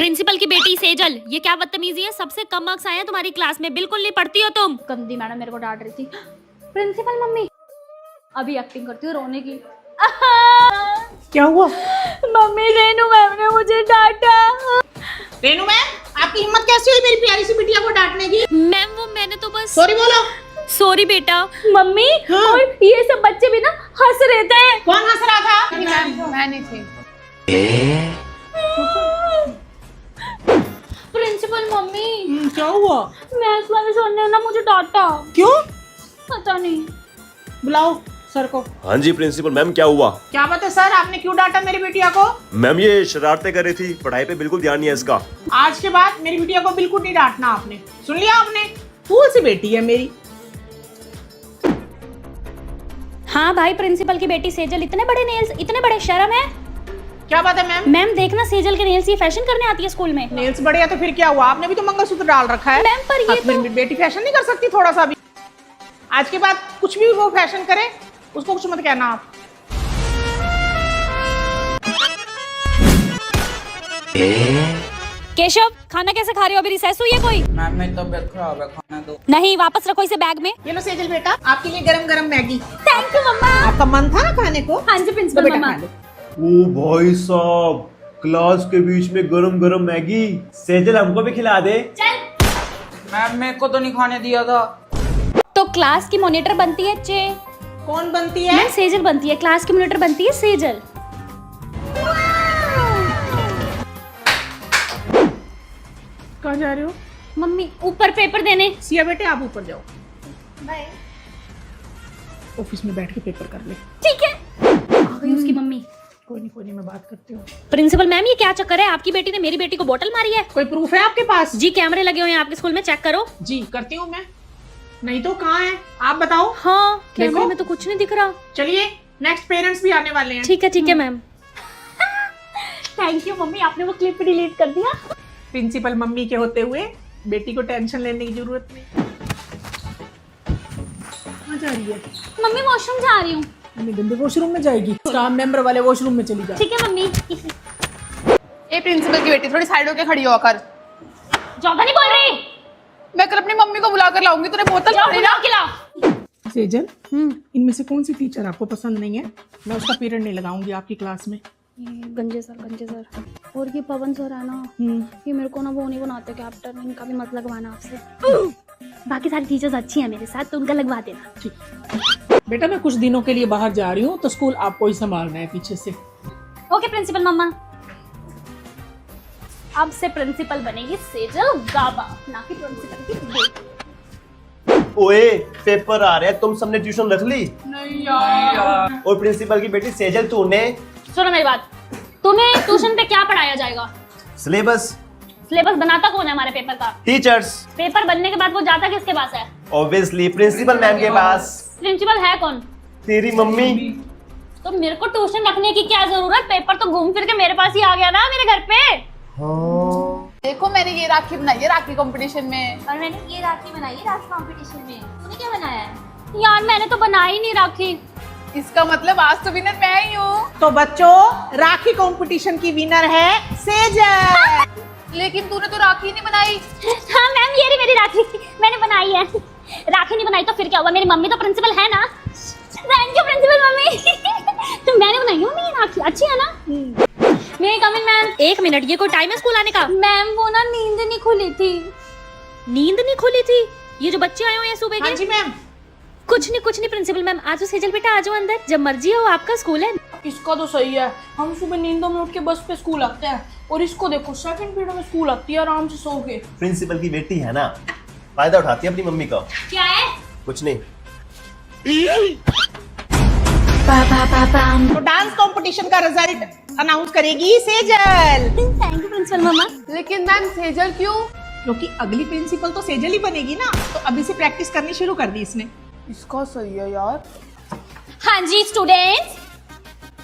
Principal की बेटी सेजल, ये क्या बदतमीजी है। सबसे कम मार्क्स आए हैं तुम्हारी क्लास में, बिल्कुल नहीं पढ़ती हो तुम। गंदी मैडम मेरे को डांट रही थी। प्रिंसिपल मम्मी अभी एक्टिंग करती हूँ रोने की। क्या हुआ? मम्मी रेनू मैम ने मुझे डांटा। रेनू मैम, आपकी हिम्मत कैसे हुई मेरी प्यारी सी बिटिया को डांटने की? मैम वो मैंने तो बस सॉरी बोलो। सॉरी बेटा। मम्मी हाँ। और ये सब बच्चे भी ना हंस रहे थे। कौन हंस रहा था? मैं नहीं थी। प्रिंसिपल मम्मी क्या हुआ? मैथ्स वाले सर ने ना मुझे डांटा। क्यों? पता नहीं। बुलाओ सर को। हाँ जी प्रिंसिपल मैम, क्या हुआ? क्या बात है सर, आपने क्यों डांटा मेरी बिटिया को? मैम ये शरारतें कर रही थी, पढ़ाई पे बिल्कुल ध्यान नहीं है इसका। आज के बाद मेरी बिटिया को बिल्कुल नहीं डांटना आपने, सुन लिया आपने? फूल सी बेटी है मेरी। हाँ भाई, प्रिंसिपल की बेटी सेजल, इतने बड़े नेल्स, इतने बड़े, शर्म है? क्या बात है मैम? मैम देखना, सेजल के नेल्स ये फैशन करने आती है स्कूल में। नेल्स बड़े हैं तो फिर क्या हुआ? आपने भी तो मंगलसूत्र डाल रखा है। मैम पर ये अपनी बेटी फैशन नहीं कर सकती थोड़ा सा भी? आज के बाद कुछ भी वो फैशन करे उसको कुछ मत कहना आप। केशव, खाना कैसे खा रहे हो? अभी रिसेस हुई है कोई? मैम मेरी तबीयत खराब है, खाना दो। नहीं, वापस रखो इसे बैग में। ये लो सेजल बेटा, आपके लिए गरम गरम मैगी। थैंक यू मम्मा। आपका मन था ना खाने को? हाँ जी तो प्रिंसिपल बेटा मम्मा। खा लो। ओ भाई साहब, क्लास के बीच में गरम गरम मैगी। सेजल हमको भी खिला दे। मैम मेरे को तो नहीं खाने दिया था। तो क्लास की मॉनिटर बनती है चे। कौन बनती है? मैम सेजल बनती है, क्लास की मॉनिटर बनती है सेजल। कहाँ जा रहे हो? मम्मी ऊपर पेपर देने। सिया बेटे आप ऊपर जाओ, ऑफिस में बैठ के पेपर कर ले। ठीक है। आ गई उसकी मम्मी। कोई नहीं मैं बात करती हूँ। प्रिंसिपल मैम ये क्या चक्कर है? आपकी बेटी ने मेरी बेटी को बोतल मारी है। कोई प्रूफ है आपके पास? जी कैमरे लगे हुए हैं आपके स्कूल में, चेक करो। जी करती हूँ मैं, नहीं तो कहाँ है आप बताओ। हाँ, कैमरे देखो। में तो कुछ नहीं दिख रहा। चलिए नेक्स्ट पेरेंट्स भी आने वाले हैं। ठीक है मैम। थैंक यू मम्मी, आपने वो क्लिप डिलीट कर दिया। प्रिंसिपल मम्मी के होते हुए बेटी को टेंशन लेने की जरूरत नहीं। कहाँ जा रही है? मम्मी वॉशरूम जा रही हूँ। मम्मी गंदे वॉशरूम में जाएगी? स्टाफ मेंबर वाले वॉशरूम में चली जा। ठीक है मम्मी। ए प्रिंसिपल की बेटी, थोड़ी साइड होके खड़ी होकर। ज्यादा नहीं बोल रही। मैं कल अपनी मम्मी को बुला कर लाऊंगी, तूने बोतल जाओ खड़ी बुलाओ ना। खिलाओ। सेजल, इनमें से कौन सी टीचर आपको पसंद नहीं है? मैं उसका पीरियड नहीं लगाऊंगी आपकी क्लास में। गंजे सर और ये पवन सर है ना, ये मेरे को ना वो नहीं बनाते कैप्टन, इनका भी मत लगवाना आपसे। बाकी सारी टीचर्स अच्छी हैं मेरे साथ, तो उनका लगवा देना। ठीक बेटा, मैं कुछ दिनों के लिए बाहर जा रही हूँ तो स्कूल आपको ही संभालना है पीछे से। ओके प्रिंसिपल मम्मा। अब से प्रिंसिपल बनेगी सेजल गाबा, ना कि प्रिंसिपल की बेटी। ओए पेपर आ रहे हैं, तुम सबने ट्यूशन रख ली? नहीं यार। और प्रिंसिपल की बेटी सेजल तूने सुनो मेरी बात, तुम्हें ट्यूशन पे क्या पढ़ाया जाएगा? सिलेबस? सिलेबस बनाता कौन है हमारे पेपर का? टीचर्स। पेपर बनने के बाद वो जाता किसके पास है? ऑब्वियसली प्रिंसिपल मैम के पास। प्रिंसिपल है कौन? तेरी मम्मी। तो मेरे को ट्यूशन रखने की क्या जरूरत? पेपर तो घूम फिर के मेरे पास ही आ गया ना, मेरे घर पे। हाँ। देखो मैंने ये राखी बनाई है राखी कंपटीशन में। और मैंने ये राखी बनाई है राखी कंपटीशन में। तूने क्या बनाया है? यार मैंने तो बनाई नहीं राखी। इसका मतलब आज तो विनर मैं ही हूँ। तो बच्चों, राखी कंपटीशन की विनर है सेजल। लेकिन तूने तो राखी नहीं बनाई। हाँ मैम, ये रही मेरी राखी, मैंने बनाई है। राखी नहीं बनाई तो फिर क्या हुआ? मेरी मम्मी तो प्रिंसिपल है ना। थैंक यू प्रिंसिपल मम्मी। मैंने बनाई है मम्मी ये राखी, अच्छी है ना? मैं कम इन मैम। एक मिनट, ये कोई टाइम है स्कूल आने का? मैम वो ना नींद नहीं खुली थी। नींद नहीं खुली थी? ये जो बच्चे आए हुए हैं सुबह हाँ के। जी मैम। कुछ नहीं प्रिंसिपल मैम, आज सेजल बेटा आ जाओ अंदर, जब मर्जी हो, आपका स्कूल है। इसका तो सही है, हम सुबह नींदों में उठ के बस पे स्कूल आते हैं, और इसको देखो सेकंड पीरियड में स्कूल आती है आराम से सो के। प्रिंसिपल की बेटी है ना, फायदा उठाती है अपनी मम्मी का। क्या है? कुछ नहीं। तो डांस कंपटीशन का रिजल्ट अनाउंस करेगी सेजल। थैंक यू प्रिंसिपल मम्मा। लेकिन मैम सेजल क्यों? क्योंकि अगली प्रिंसिपल तो सेजल ही बनेगी ना, तो अभी से प्रैक्टिस करनी शुरू कर दी इसने। इसका सही है यार। हाँ जी स्टूडेंट्स,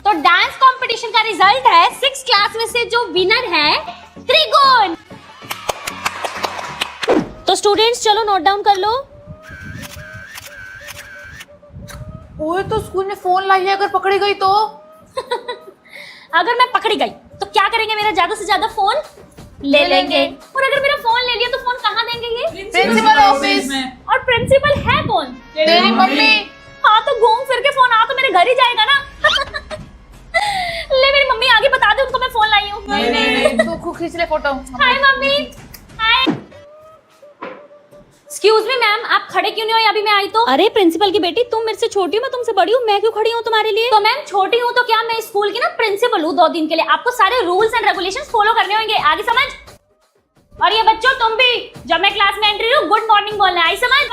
तो डांस कंपटीशन का रिजल्ट है 6 क्लास में से जो विनर है त्रिगुण। तो स्टूडेंट्स चलो नोट डाउन कर लो। ओए तो स्कूल में फोन लाई है, अगर पकड़ी गई तो? अगर मैं पकड़ी गई तो क्या करेंगे मेरा ज्यादा से ज्यादा फोन? ले लेंगे। और अगर मेरा फोन ले लिया तो फोन कहाँ देंगे ये? Principal office. और प्रिंसिपल है कौन? तेरी मम्मी। हाँ तो घूम फिर के फोन आ तो मेरे घर ही जाएगा ना। ले मेरी मम्मी आगे बता दे उनको मैं फोन लाई हूँ। नहीं तू खुद खींच ले फोटो। हाय मम्मी। हाय। एक्सक्यूज मी मैम, आप खड़े क्यों नहीं हो? अभी मैं आई तो। अरे प्रिंसिपल की बेटी, तुम मेरे से छोटी हो, मैं तुमसे बड़ी हूँ, मैं क्यों खड़ी हूँ तुम्हारे लिए? तो मैम छोटी हूँ तो क्या मैं स्कूल की ना प्रिंसिपल हूँ 2 दिन के लिए। आपको सारे रूल्स एंड रेगुलेशंस फॉलो करने होंगे, आगे समझ? और ये बच्चों तुम भी जब मैं क्लास में एंट्री हूँ गुड मॉर्निंग बोलना है, आई समझ?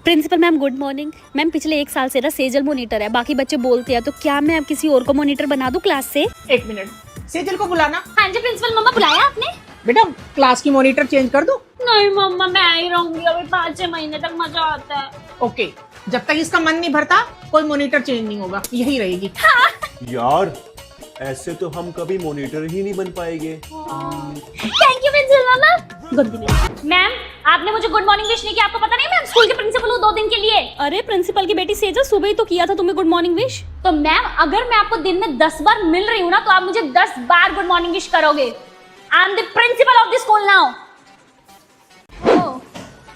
Principal ma'am good morning. Ma'am पिछले 1 साल से ना सेजल मॉनिटर है, बाकी बच्चे बोलते हैं, तो क्या मैं अब किसी और को मॉनिटर बना दूं क्लास से? 1 मिनट, सेजल को बुलाना। हाँ जी प्रिंसिपल मम्मा, बुलाया आपने? बेटा क्लास की मॉनिटर चेंज कर दो। नहीं मम्मा मैं आई रहूंगी, अभी 5-6 महीने तक मजा आता है। ओके, जब तक इसका मन नहीं भरता कोई मॉनिटर चेंज नहीं होगा, यही रहेगी। यार ऐसे तो हम कभी मॉनिटर ही नहीं बन पाएंगे। थैंक यू प्रिंसिपल मम्मा। मैम आपने मुझे गुड मॉर्निंग विश नहीं किया, आपको पता नहीं मैं स्कूल के प्रिंसिपल हूँ 2 दिन के लिए। अरे प्रिंसिपल की बेटी सेजल, सुबह ही तो किया था तुम्हें गुड मॉर्निंग विश। तो मैम अगर मैं आपको दिन में 10 बार मिल रही हूँ ना तो आप मुझे 10 बार गुड मॉर्निंग विश करोगे। I am the principle of the school now.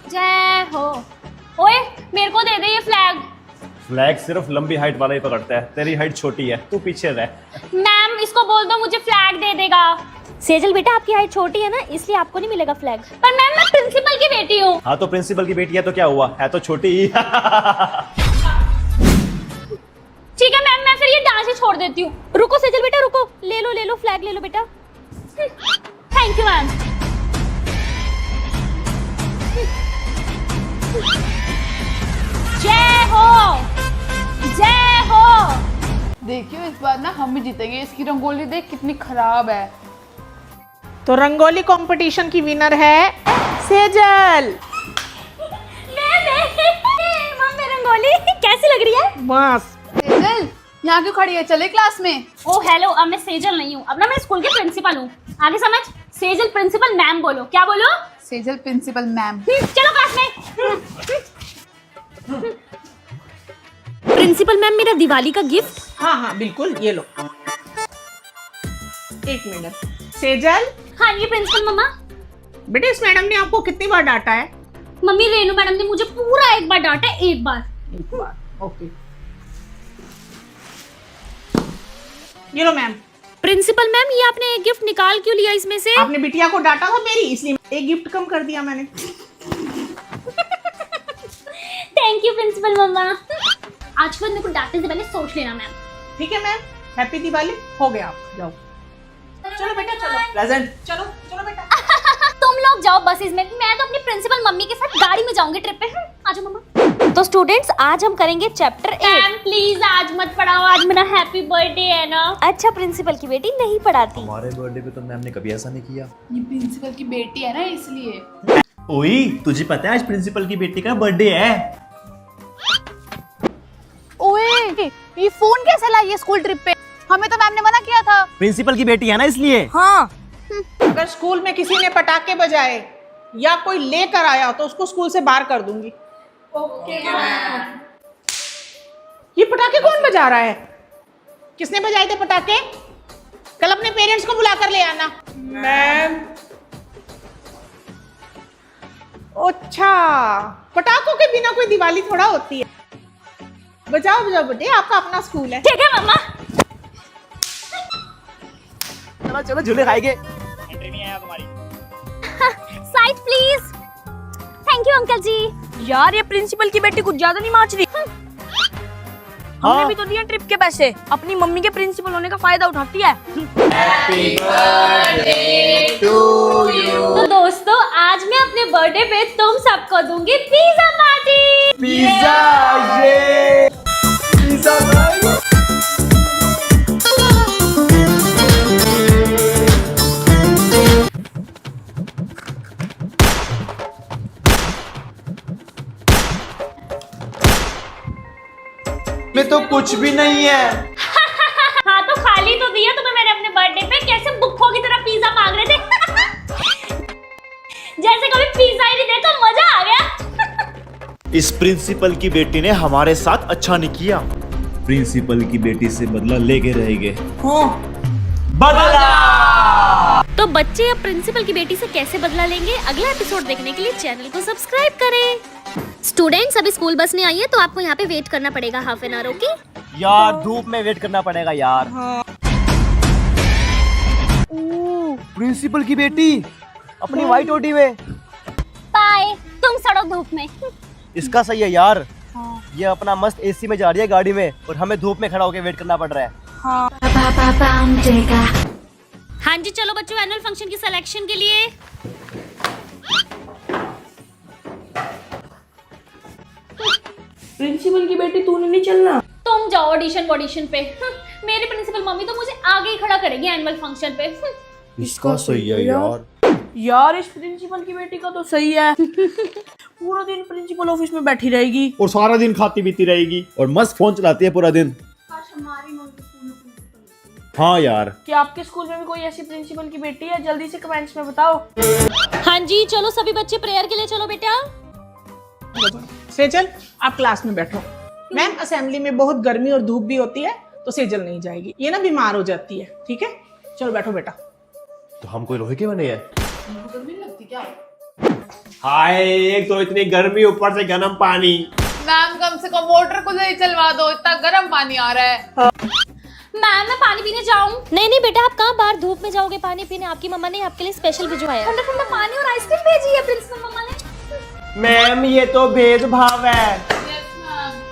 जय हो। ओए मेरे को दे दे ये फ्लैग। फ्लैग सिर्फ लंबी हाइट वाला ही पकड़ता है, तेरी हाइट छोटी है, तू पीछे रह। मैम इसको बोल दो मुझे फ्लैग दे देगा। सेजल बेटा आपकी हाइट छोटी है ना, इसलिए आपको नहीं मिलेगा फ्लैग। पर मैम मैं प्रिंसिपल की बेटी हूँ। हाँ तो प्रिंसिपल की बेटी है तो क्या हुआ, है तो छोटी ही। ठीक है मैम, मैं फिर ये डांस ही छोड़ देती हूँ। रुको सेजल बेटा रुको, ले लो फ्लैग ले लो बेटा। Thank you ma'am. जय हो, जय हो। देखियो इस बार ना हम भी जीतेंगे। इसकी रंगोली देख कितनी खराब है। तो रंगोली कंपटीशन की विनर है सेजल। मम्मी रंगोली कैसी लग रही है? बस सेजल यहाँ क्यों खड़ी है, चले क्लास में। ओ हेलो, अब मैं सेजल नहीं हूँ, अब ना मैं स्कूल के प्रिंसिपल हूँ, आगे समझ? सेजल प्रिंसिपल मैम बोलो। क्या बोलो? Sejal principal ma'am. चलो क्लास में। प्रिंसिपल मैम मेरा दिवाली का गिफ्ट। हाँ बिल्कुल, ये लो। 1 मिनट सेजल। हाँ जी प्रिंसिपल मम्मा। बेटे इस मैडम ने आपको कितनी बार डांटा है? मम्मी रेनू मैडम ने मुझे पूरा 1 बार डांटा है, 1 बार। 1 बार, ओके। ये लो मैम। प्रिंसिपल मैम ये आपने एक गिफ्ट निकाल क्यों लिया इसमें से? आपने बिटिया को डांटा था मेरी, इसलिए एक गिफ्ट कम कर दिया मैंने। थैंक यू प्रिंसिपल मम्मा। आज के बाद मेरे को डांटने से पहले सोच लेना मैम। ठीक है मैम, हैप्पी दिवाली। हो गया, आप जाओ। चलो बेटा चलो। प्रेजेंट। चलो चलो बेटा। तुम लोग जाओ बसेस में, मैं तो अपनी प्रिंसिपल मम्मी के साथ गाड़ी में जाऊंगी ट्रिप पे। आजा मम्मा। तो स्टूडेंट्स आज हम करेंगे चैप्टर 8। मैम प्लीज आज मत पढ़ाओ, आज मेरा हैप्पी बर्थडे है ना। अच्छा प्रिंसिपल की बेटी नहीं पढ़ाती। हमारे बर्थडे पे तो मैम ने कभी ऐसा नहीं किया। ये प्रिंसिपल की बेटी है ना इसलिए। ओई तुझे पता है आज प्रिंसिपल की बेटी का बर्थडे है। ओए ये फोन कैसे लाई है स्कूल ट्रिप पे? हमें तो मैम ने मना किया था। प्रिंसिपल की बेटी है ना इसलिए। हाँ। अगर स्कूल में किसी ने पटाखे बजाए या कोई लेकर आया तो उसको स्कूल से बाहर कर दूंगी। Okay ma'am. ये पटाखे कौन बजा रहा है? किसने बजाए थे पटाखे? कल अपने पेरेंट्स को बुला कर ले आना। मैम। अच्छा, पटाखों के बिना कोई दिवाली थोड़ा होती है। बजाओ बजाओ बेटे, आपका अपना स्कूल है। ठीक है मम्मा। चलो चलो झूले खाएंगे। Side please. Thank you uncle जी। यार ये प्रिंसिपल की बेटी कुछ ज्यादा नहीं नाच रही। हमने भी तो दिए ट्रिप के पैसे, अपनी मम्मी के प्रिंसिपल होने का फायदा उठाती है। तो दोस्तों आज मैं अपने बर्थडे पे तुम सबको दूंगी पिज्जा पार्टी। पिज्जा ये पिज्जा में तो कुछ भी नहीं है। हाँ तो खाली तो दिया तुम्हें मैंने अपने बर्थडे पे, कैसे बुक्कों की तरह पिज्जा मांग रहे थे। जैसे कभी पिज्जा ही नहीं देखा, मजा आ गया। इस प्रिंसिपल की बेटी ने हमारे साथ अच्छा नहीं किया, प्रिंसिपल की बेटी से बदला लेके रहेंगे। बदला। तो बच्चे अब प्रिंसिपल की बेटी से कैसे बदला लेंगे, अगला एपिसोड देखने के लिए चैनल को सब्सक्राइब करें। स्टूडेंट्स, अभी स्कूल बस नहीं आई है तो आपको यहाँ पे वेट करना पड़ेगा हाफ एन आवर, ओके? यार धूप में वेट करना पड़ेगा यार। प्रिंसिपल की बेटी अपनी व्हाइट ओटी में। बाय, तुम सड़ो धूप में। इसका सही है यार, ये अपना मस्त एसी में जा रही है गाड़ी में और हमें धूप में खड़ा होकर वेट करना पड़ रहा है। हाँ जी, चलो बच्चों एनुअल फंक्शन की सिलेक्शन के लिए। प्रिंसिपल की बेटी तूने नहीं चलना। तुम जाओ ऑडिशन पे। मेरी प्रिंसिपल मम्मी तो मुझे आगे ही खड़ा करेगी एनुअल फंक्शन पे। इसका सही है यार। यार इस प्रिंसिपल की बेटी का तो सही है। पूरा दिन प्रिंसिपल ऑफिस में बैठी रहेगी और सारा दिन खाती पीती रहेगी और मस्त फोन चलाती है पूरा दिन। हाँ यार। क्या आपके स्कूल में भी कोई ऐसी प्रिंसिपल की बेटी है? जल्दी से कमेंट्स में बताओ। हाँ जी, चलो सभी बच्चे प्रेयर के लिए चलो बेटा। सेजल, आप क्लास में बैठो। मैम, असेंबली में बहुत गर्मी और धूप भी होती है तो सेजल नहीं जाएगी, ये ना बीमार हो जाती है। ठीक है, चलो बैठो बेटा। तो हम कोई लोहे के बने हैं? हाय, एक तो इतनी गर्मी, ऊपर से गर्म पानी। मैम कम से कम वाटर कूलर ही चलवा दो, इतना गर्म पानी आ रहा है। मैम, मैं पानी पीने जाऊं? नहीं नहीं बेटा, आप कहाँ बाहर धूप में जाओगे पानी पीने? आपकी मम्मा ने आपके लिए स्पेशल भिजवाया। ठंडा ठंडा पानी और आइसक्रीम भेजी है प्रिंसिपल मम्मा ने। मैम ये तो भेदभाव है।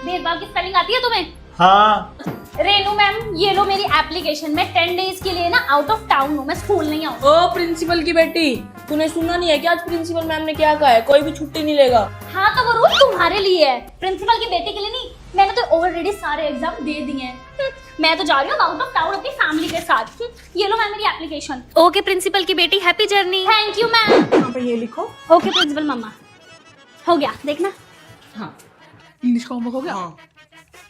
भेदभाव की स्पेलिंग आती है तुम्हें? हाँ। रेनू मैम, ये लो मेरी एप्लीकेशन। मैं 10 डेज के लिए ना आउट ऑफ टाउन हूँ, मैं स्कूल नहीं आऊँ। ओ प्रिंसिपल की बेटी, तूने सुना नहीं है क्या आज प्रिंसिपल मैम ने क्या कहा है? कोई भी छुट्टी नहीं लेगा। हाँ तो वो रूल तुम्हारे लिए है, प्रिंसिपल की बेटी के लिए नहीं। मैंने तो ऑलरेडी सारे एग्जाम दे दिए हैं। मैं तो जा रही हूँ आउट ऑफ टाउन अपनी फैमिली के साथ। ये लो मैम मेरी एप्लीकेशन। ओके प्रिंसिपल की बेटी, happy journey. Thank you ma'am. यहाँ पे ये लिखो। ओके प्रिंसिपल मम्मा, हो गया देखना। हाँ, इंग्लिश का होमवर्क हो गया? हाँ।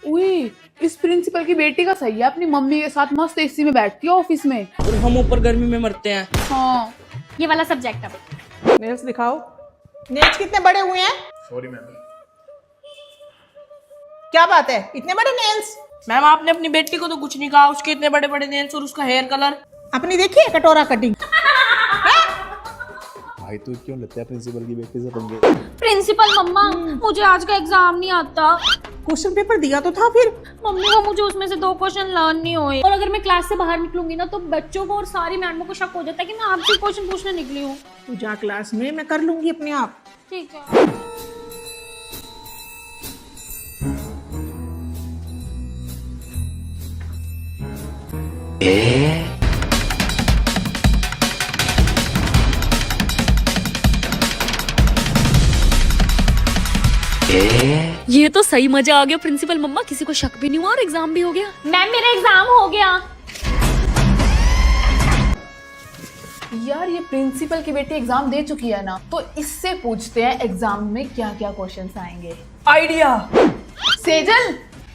उई, इस प्रिंसिपल की बेटी का सही है, अपनी मम्मी के साथ मस्त एसी में बैठती है ऑफिस में। और हम ऊपर गर्मी में मरते हैं। हाँ। ये वाला सब्जेक्ट अब नेल्स दिखाओ। नेल्स कितने बड़े हुए हैं? Sorry ma'am. क्या बात है, इतने बड़े नेल्स? मैम आपने अपनी बेटी को तो कुछ नहीं कहा, उसके इतने बड़े बड़े नेल्स और उसका हेयर कलर। अपनी देखी है कटोरा कटिंग? भाई तू क्यों लेता है प्रिंसिपल की बेटी से पंगे? प्रिंसिपल मम्मा, मुझे आज का एग्जाम नहीं आता। क्वेश्चन पेपर दिया तो था फिर। मम्मी को मुझे उसमें से 2 क्वेश्चन लर्न नहीं हुए, और अगर मैं क्लास से बाहर निकलूंगी ना तो बच्चों को और सारी मैडमों को शक हो जाता है कि मैं आपसे क्वेश्चन पूछने निकली हूँ। तू जा क्लास में, मैं कर लूंगी अपने आप। ठीक है। ये तो सही मजा आ गया प्रिंसिपल मम्मा, किसी को शक भी नहीं हुआ और एग्जाम भी हो गया। मैम मेरा एग्जाम हो गया। यार ये प्रिंसिपल की बेटी एग्जाम दे चुकी है ना, तो इससे पूछते हैं एग्जाम में क्या क्या क्वेश्चंस आएंगे। Idea. Sejal,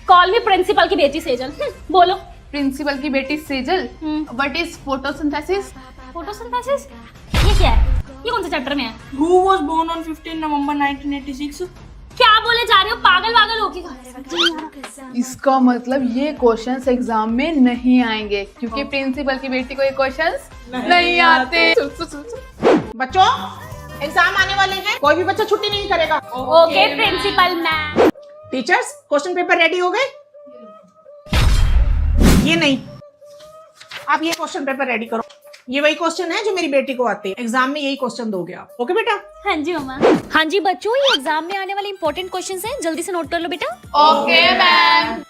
call me principal की बेटी सेजल। बोलो। प्रिंसिपल की बेटी Sejal, what is photosynthesis? Photosynthesis ये क्या है? ये कौन से चैप्टर में है? Who was born on 15 November 1986? क्या बोले जा रहे हो, पागल वागल हो के? इसका मतलब ये क्वेश्चंस एग्जाम में नहीं आएंगे क्योंकि प्रिंसिपल की बेटी को ये क्वेश्चंस नहीं आते। बच्चों, एग्जाम आने वाले हैं, कोई भी बच्चा छुट्टी नहीं करेगा। Okay principal ma'am. Teachers, question paper ready हो गए? ये नहीं, आप ये क्वेश्चन पेपर रेडी करो। ये वही क्वेश्चन है जो मेरी बेटी को आते हैं, एग्जाम में यही क्वेश्चन दोगे आप। ओके बेटा? हाँ जी मम्मा। हाँ जी बच्चों, ये एग्जाम में आने वाले इंपॉर्टेंट क्वेश्चंस हैं, जल्दी से नोट कर लो बेटा। Okay ma'am.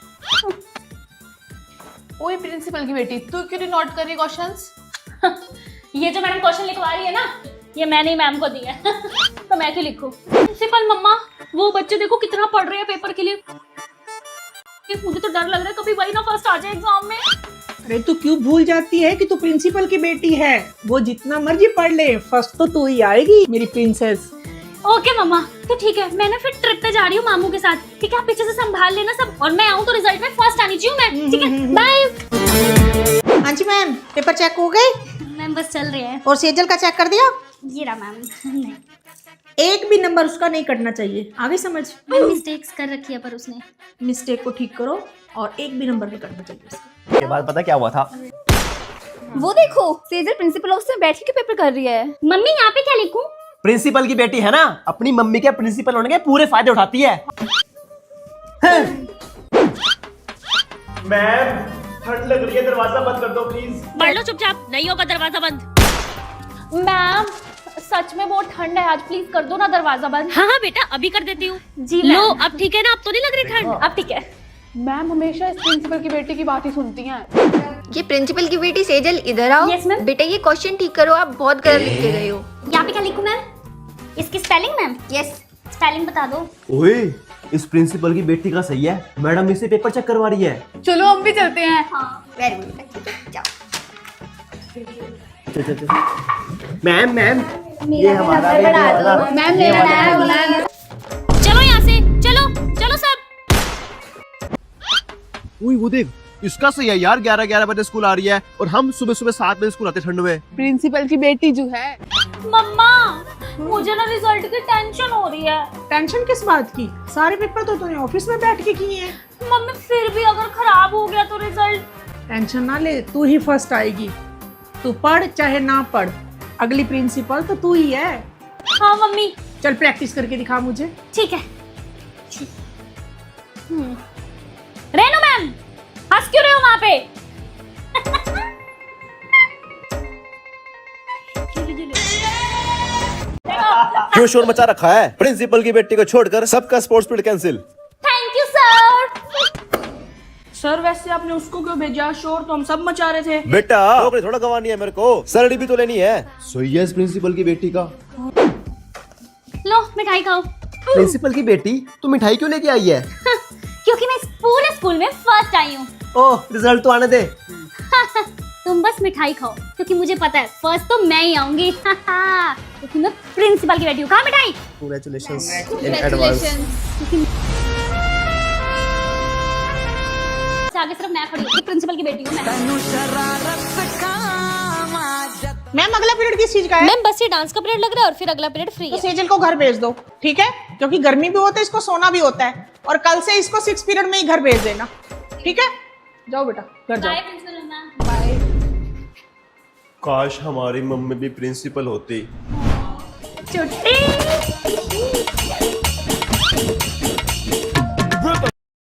ओए प्रिंसिपल की बेटी, तू क्यों नहीं नोट कर रही क्वेश्चंस? ये जो मैडम क्वेश्चन लिखवा रही है ना, ये मैंने ही मैम को दिया है। तो मैं क्यों लिखूं? प्रिंसिपल मम्मा, वो बच्चे देखो कितना पढ़ रहे हैं पेपर के लिए। मुझे तो डर लग रहा है कभी वही ना फर्स्ट आ जाए एग्जाम में। अरे तू क्यों भूल जाती है कि तू प्रिंसिपल की बेटी है? वो जितना मर्जी पढ़ ले, फर्स्ट तो तू ही आएगी मेरी प्रिंसेस। ओके मम्मा, तो ठीक है, मैं ना फिर ट्रिप पे जा रही हूँ मामू के साथ। ठीक है, आप पीछे से संभाल लेना सब, और मैं आऊँ तो रिजल्ट में फर्स्ट आनी चाहिए मैं। ठीक है, बाय। हाँ जी मैम, पेपर चेक हो गए? मैम बस चल रहे हैं। और सेजल का चेक कर दिया? ये रहा मैम। नहीं, एक भी नंबर उसका नहीं कटना चाहिए, आगे समझ। मिस्टेक्स कर रखी है पर उसने। मिस्टेक को ठीक करो और एक भी नंबर नहीं कटना चाहिए उसका। के बाद पता क्या हुआ था? वो देखो सेजल प्रिंसिपल ऑफिस में बैठ के पेपर कर रही है। मम्मी यहाँ पे क्या लिखूं? प्रिंसिपल की बेटी है ना, अपनी मम्मी के प्रिंसिपल होने के पूरे फायदे उठाती है। मैम ठंड लग रही है, दरवाजा बंद कर दो प्लीज। पढ़ लो चुपचाप, नहीं होगा दरवाजा बंद। मैम सच में बहुत ठंड है आज, प्लीज कर दो ना दरवाजा बंद। हाँ हाँ बेटा, अभी कर देती हूँ। जी लो मैम। अब ठीक है ना, अब तो नहीं लग रही ठंड? अब ठीक है। मैम हमेशा इस प्रिंसिपल की बेटी की बात ही सुनती हैं। ये प्रिंसिपल की बेटी सेजल इधर आओ। Yes, ma'am. बेटा ये क्वेश्चन ठीक करो, आप बहुत गलत लिख के गए हो। यहाँ पे क्या लिखूं मैम? इसकी स्पेलिंग मैम? यस स्पेलिंग बता दो। ओए, इस प्रिंसिपल की बेटी का सही है, मैडम इसे पेपर चेक करवा रही है। चलो हम भी चलते हैं। वेरी गुड, जाओ। मैम ये हमारा मैम ले मैम। चलो यहाँ से, चलो चलो सब। वो देख, इसका सही है यार, 11 बजे स्कूल आ रही है और हम सुबह 7 बजे स्कूल आते ठंड में। प्रिंसिपल की बेटी जो है। मम्मा मुझे ना रिजल्ट की टेंशन हो रही है। टेंशन किस बात की? सारे पेपर तो तूने ऑफिस में बैठ के किए हैं। मम्मी फिर भी अगर खराब हो गया तो रिजल्ट? टेंशन ना ले, तू ही फर्स्ट आएगी। तू पढ़ चाहे ना पढ़, अगली प्रिंसिपल तो तू ही है। हाँ मम्मी। चल प्रैक्टिस करके दिखा मुझे। ठीक है। रेनू मैम हंस क्यों रहे हो वहां पे? क्यों शोर मचा रखा है? प्रिंसिपल की बेटी को छोड़कर सबका sports period cancel. Thank you sir. Sir वैसे आपने उसको क्यों भेजा? शोर तो हम सब मचा रहे थे। बेटा नौकरी थोड़ा गंवानी है मेरे को, सैलरी भी तो लेनी है। सही है इस प्रिंसिपल की बेटी का। लो मिठाई खाओ। प्रिंसिपल की बेटी तू मिठाई क्यों लेके आई है? क्योंकि मैं इस पूरे स्कूल में फर्स्ट आई हूँ। ओह रिजल्ट तो आने दे। तुम बस मिठाई खाओ, क्योंकि मुझे पता है फर्स्ट तो मैं ही आऊंगी। क्योंकि मैं प्रिंसिपल की बेटी हूँ। कहाँ मिठाई? Congratulations in advance. आगे सिर्फ मैं खड़ी हूँ, प्रिंसिपल की बेटी हूँ मैं। मैम अगला पीरियड किस चीज का है? मैम बस ये डांस का पीरियड लग रहा है और फिर अगला पीरियड फ्री तो है। सेजल को घर भेज दो, ठीक है? क्योंकि गर्मी भी होता है, इसको सोना भी होता है। और कल से इसको 6 पीरियड में ही घर भेज देना, ठीक है? जाओ बेटा घर जाओ। Bye principal ma'am. काश हमारी मम्मी भी प्रिंसिपल होती। छुट्टी।